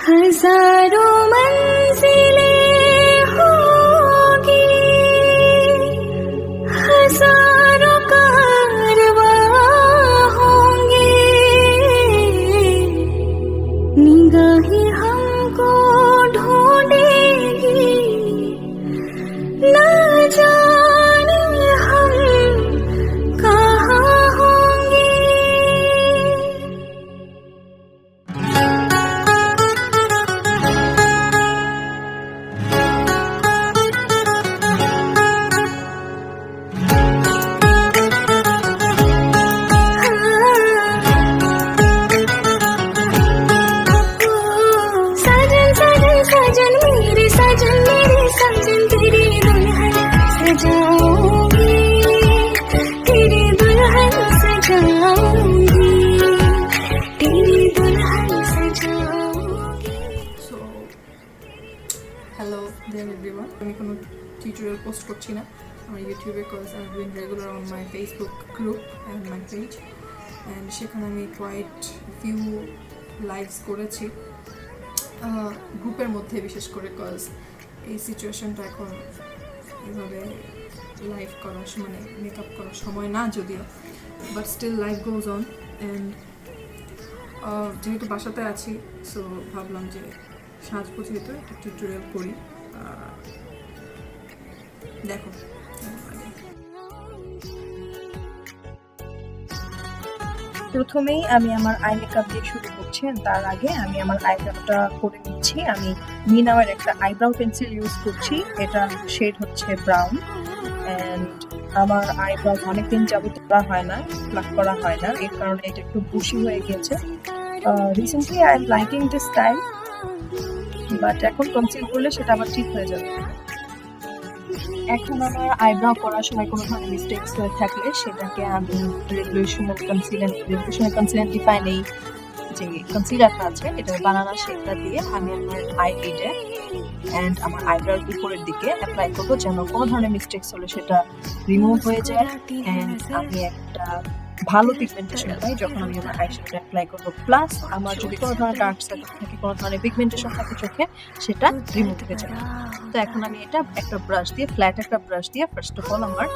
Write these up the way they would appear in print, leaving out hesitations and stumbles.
हजारों मंजिलें होंगी, हजारों कारवां होंगे, निगाहें हमको ढूंढेगी, न जाने हम कहाँ होंगे। सजन सजन सजन मेरे सजन तेरी दुल्हन सजाऊंगी, तेरी दुल्हन सजाऊंगी, तेरी दुल्हन सजाऊंगी। সো হ্যালো দেন এভরিওয়ান, আমি কোনো টিউটোরিয়াল পোস্ট করছি না আমার ইউটিউবে, cause I am doing regular on my Facebook group and my page, and সেখানে আমি কোয়াইট ফিউ লাইভস করেছি গ্রুপের মধ্যে, বিশেষ করে কজ এই সিচুয়েশনটা এখন এভাবে লাইভ করার মানে মেকআপ করার সময় না যদিও, but still life goes on. And যেহেতু বাসাতে আছি, সো ভাবলাম যে সাজগোজ যেহেতু একটা টিউটোরিয়াল করি, দেখো প্রথমেই আমি আমার আই মেকআপ দিয়ে শুরু করছি। তার আগে আমি আমার আইব্রাউটা করে নিচ্ছি। আমি মিনাওয়ের একটা আইব্রাউ পেন্সিল ইউজ করছি, এটা শেড হচ্ছে ব্রাউন। অ্যান্ড আমার আইব্রাউ অনেকদিন যাবত করা হয় না, প্লাক করা হয় না, এর কারণে এটা একটু বুশি হয়ে গিয়েছে। Recently I am liking this style, but এখন কনসিল করলে সেটা আবার ঠিক হয়ে যাবে। এখন আমার আইব্রাউ করার সময় কোনো ধরনের মিস্টেক্স হয়ে থাকলে সেটাকে আমি রেগুলেশনাল কনসিলেন্ট ডিফাইন এই যে কনসিলারটা আছে, এটা বানানা শেডটা দিয়ে আমি আমার আইলিডে অ্যান্ড আমার আইব্রাউর উপরের দিকে অ্যাপ্লাই করবো, যেন কোনো ধরনের মিস্টেক্স হলে সেটা রিমুভ হয়ে যায়। অ্যান্ড আমি একটা ভালো পিগমেন্টেশন পাই যখন আমি আমার আইশ্যাডো অ্যাপ্লাই করবো। প্লাস আমার যদি কোনো ধরনের ডার্ক সার্কেল থাকে, কোনো ধরনের পিগমেন্টেশন থাকে চোখে, সেটা রিমুভ হয়ে যায়। তো এখন আমি এটা একটা ব্রাশ দিয়ে, ফ্ল্যাট একটা ব্রাশ দিয়ে ফার্স্ট অফ অল আমার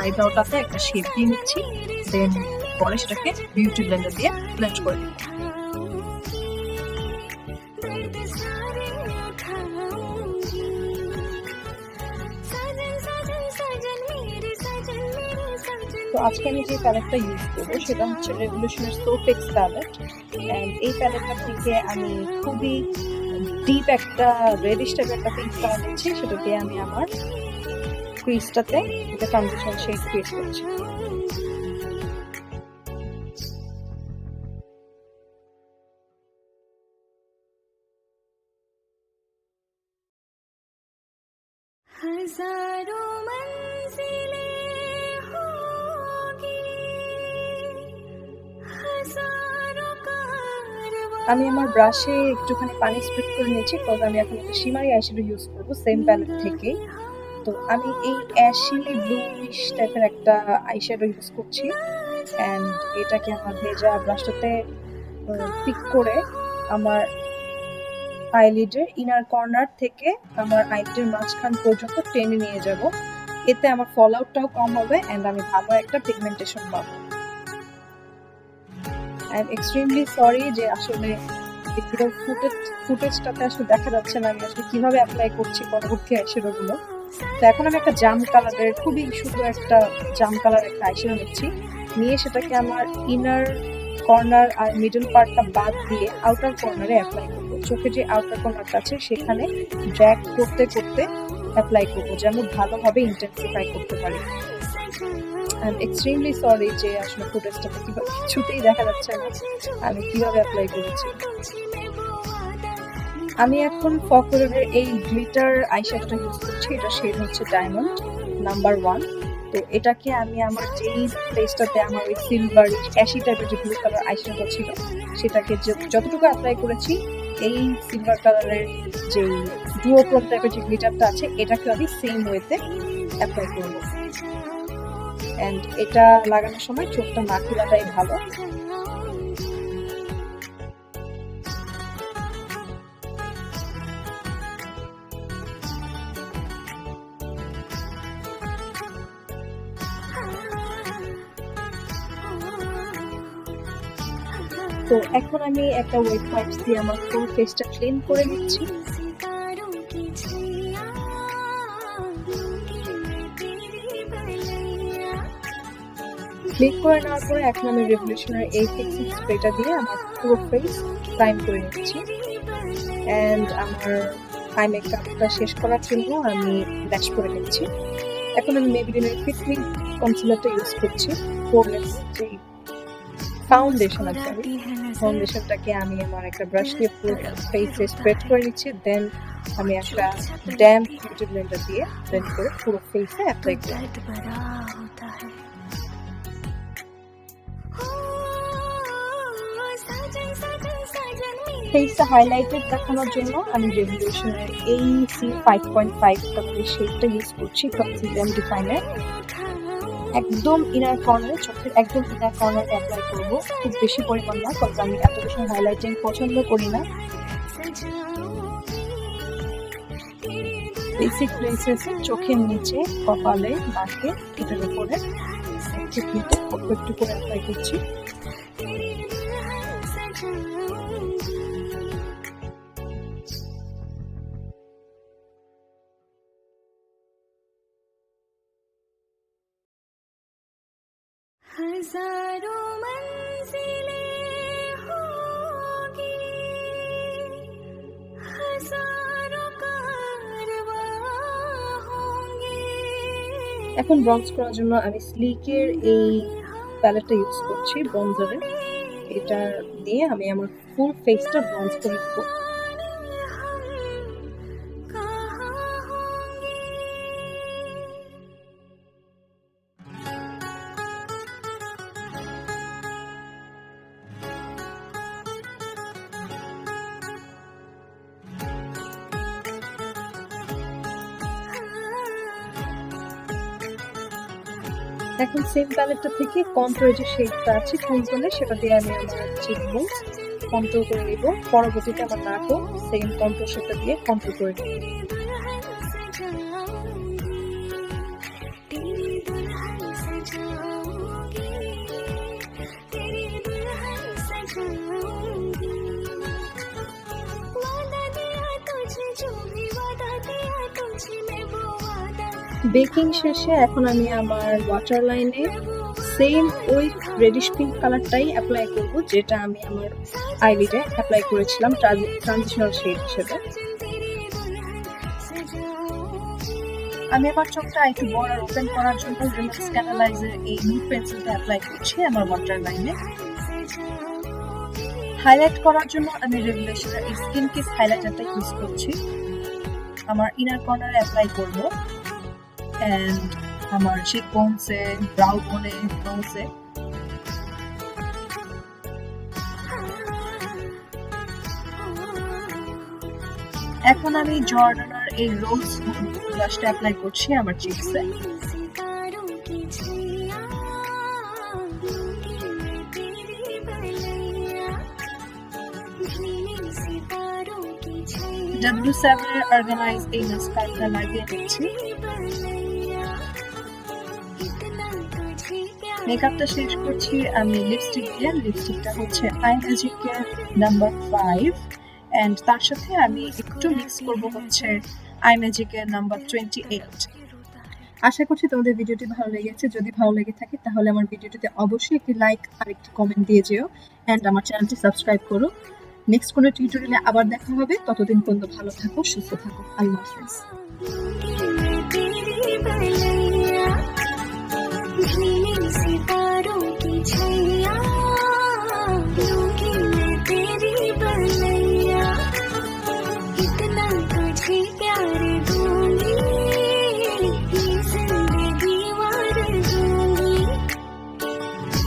আইব্রাউটাতে একটা শেপ দিয়ে নিচ্ছি, দেন পরে সেটাকে বিউটি ব্লেন্ডার দিয়ে ব্লেন্ড করে দিই। তো আজকে আমি যে প্যালেটটা ইউজ করবো সেটা হচ্ছে রেভলিউশনের সোফেক্স প্যালেট। অ্যান্ড এই প্যালেটটা থেকে আমি খুবই ডিপ একটা রেডিশ টাইপের একটা পিঙ্ক কালার নিচ্ছি, সেটা দিয়ে আমি আমার ক্রিজটাতে একটা ট্রানজিশন শেড ক্রিয়েট করছি। हजारों मंजिलें होंगी, हजारों कारवां। আমি আমার ব্রাশে একটুখানি পানি স্প্রেড করে নিয়েছি, কারণ আমি এখন একটা শিমারি আইশ্যাডো ইউজ করবো সেম প্যালেট থেকে। তো আমি এই অ্যাশি ব্লুইশ টাইপের একটা আইশ্যাডো ইউজ করছি, অ্যান্ড এটাকে আমার ভেজা ব্রাশটাতে পিক করে আমার আইলিডের ইনার কর্নার থেকে আমার আইলিডের মাঝখান পর্যন্ত টেনে নিয়ে যাব। এতে আমার ফল আউটটাও কম হবে অ্যান্ড আমি ভালো একটা পিগমেন্টেশন পাবো। আই এম এক্সট্রিমলি সরি যে আসলে ফুটেজটাতে আসলে দেখা যাচ্ছে না আমি আসলে কিভাবে অ্যাপ্লাই করছি পরবর্তী আইশ্যাডোগুলো। তো এখন আমি একটা জাম কালারের, খুবই সুন্দর একটা জাম কালার একটা আইশ্যাডো নিচ্ছি, নিয়ে সেটাকে আমার ইনার কর্নার আর মিডল পার্টটা বাদ দিয়ে আউটার কর্নারে অ্যাপ্লাই করবো। চোখে যে আউটার কর্নারটা আছে সেখানে ড্র্যাগ করতে করতে অ্যাপ্লাই করবো, যেন ভালোভাবে ইন্টেন্সিফাই করতে পারি। আই এম এক্সট্রিমলি সরি যে আসলে ফুটেজটাতে কিভাবে কিছুতেই দেখা যাচ্ছে না আমি কিভাবে অ্যাপ্লাই করেছি। আমি এখন ফকরের এই গ্লিটার আইশ্যাডোটা ইউজ করছি, এটা শেড হচ্ছে ডায়মন্ড নাম্বার 1। তো এটাকে আমি আমার যেই প্লেসটাতে আমার ওই সিলভার অ্যাশি টাইপের যে ব্লু কালার আইশ্যাডো ছিল সেটাকে যতটুকু অ্যাপ্লাই করেছি, এই সিলভার কালারের যে ডুওক্রোম টাইপের যে গ্লিটারটা আছে এটাকে আমি সেম ওয়েতে অ্যাপ্লাই করবো। অ্যান্ড এটা লাগানোর সময় চোখটা না খোলাটাই ভালো। তো এখন আমি একটা ওয়েট ওয়াইপস দিয়ে আমার ফুল ফেসটা ক্লিন করে নিচ্ছি। सितारों की छैया लूंगी मैं तेरी बलैया ক্লিক করে নেওয়ার পরে এখন আমি রেভলিউশনের এই ফিক্সিং স্প্রেটা দিয়ে আমার পুরো ফেস প্রাইম করে নিচ্ছি। অ্যান্ড আমার আই মেকআপটা শেষ করার জন্য আমি ব্লাশ করে নিচ্ছি। এখন আমি মেবলিনের ফিটমি কনসিলারটা ইউজ করছি। পোরলেস যে ফাউন্ডেশন আছে, ফাউন্ডেশনটাকে আমি আমার একটা ব্রাশ দিয়ে পুরো ফেসে স্প্রেড করে নিচ্ছি। দেন আমি একটা ড্যাম্প বিউটি ব্লেন্ডার দিয়ে ব্লেন্ড করে পুরো ফেসে অ্যাপ্লাই করি। दर्द बड़ा होता है सजन सजन सजन मेरे ফেসটা হাইলাইটেড দেখানোর জন্য আমি রেভলিউশনের এই C5.5 কালারের শেডটা ইউজ করছি, কনসিলার ডিফাইনার। একদম ইনার কর্নারে, চোখের একদম ইনার কর্নারে অ্যাপ্লাই করবো, খুব বেশি পরিমাণ না, কারণ আমি এত বেশি হাইলাইটিং পছন্দ করি না। বেসিক প্লেসেসে চোখের নিচে, কপালে, নাকে, ঠোঁটের উপরে একটু একটু করে অ্যাপ্লাই করছি। हजारों मंजिलें होंगी हजारों कारवां होंगे এখন ব্রঞ্জ করার জন্য আমি স্লিকের এই প্যালেটটা ইউজ করছি, ব্রঞ্জারের। এটা দিয়ে আমি আমার ফুল ফেসটা ব্রঞ্জ করে দেবো। এখন সেম প্যালেটটা থেকে কন্ট্রোলের যে শেডটা আছে কন্ট্রোলে, সেটা দিয়ে আমি আমার চিকবোনস কন্ট্রোল করে নিব। পরবর্তীতে আমার নাকও সেম কন্ট্রোল শেডটা দিয়ে কন্ট্রোল করে নিব। বেকিং শেষে এখন আমি আমার ওয়াটার লাইনে সেম ওই রেডিশ পিঙ্ক কালারটাই অ্যাপ্লাই করব, যেটা আমি আমার আইলিডে অ্যাপ্লাই করেছিলাম ট্রানজিশনাল শেড হিসেবে। আমি আমার চোখটা একটু বড় আর ওপেন করার জন্য রিলাক্স ক্যাটালাইজের এই নিউ পেন্সিলটা অ্যাপ্লাই করছি আমার ওয়াটার লাইনে। হাইলাইট করার জন্য আমি রেভলিউশনের এই স্কিন কিস হাইলাইটারটা ইউজ করছি। আমার ইনার কর্নারে অ্যাপ্লাই করব এন্ড আমার চিক বোনসে, ব্রাউ বোনে, নোজে। এখন আমি জর্ডানার এই রোজ ব্লাশটা অ্যাপ্লাই করছি আমার চিকসে। सितारों की छैया लूंगी मैं तेरी बलैया भीनी सितारों की छैया W7 এর অর্গানাইজ এই মাস্কারাটা লাগিয়ে নিচ্ছি। बलैया इतना तुझे प्यार মেকআপটা শেষ করছি আমি লিপস্টিক দিয়ে। লিপস্টিকটা হচ্ছে আই ম্যাজিকের নাম্বার 5 এন্ড তার সাথে আমি একটু মিক্স করব হচ্ছে আই ম্যাজিকের নাম্বার 28। আশা করছি তোমাদের ভিডিওটি ভালো লেগেছে। যদি ভালো লেগে থাকে তাহলে আমার ভিডিওটিতে অবশ্যই একটি লাইক আর একটি কমেন্ট দিয়ে যেও এন্ড আমার চ্যানেলটি সাবস্ক্রাইব করো। নেক্সট কোনো টিউটোরিয়ালে আবার দেখা হবে। ততদিন পর্যন্ত ভালো থাকো, সুস্থ থাকো। আল্লাহ হাফেজ।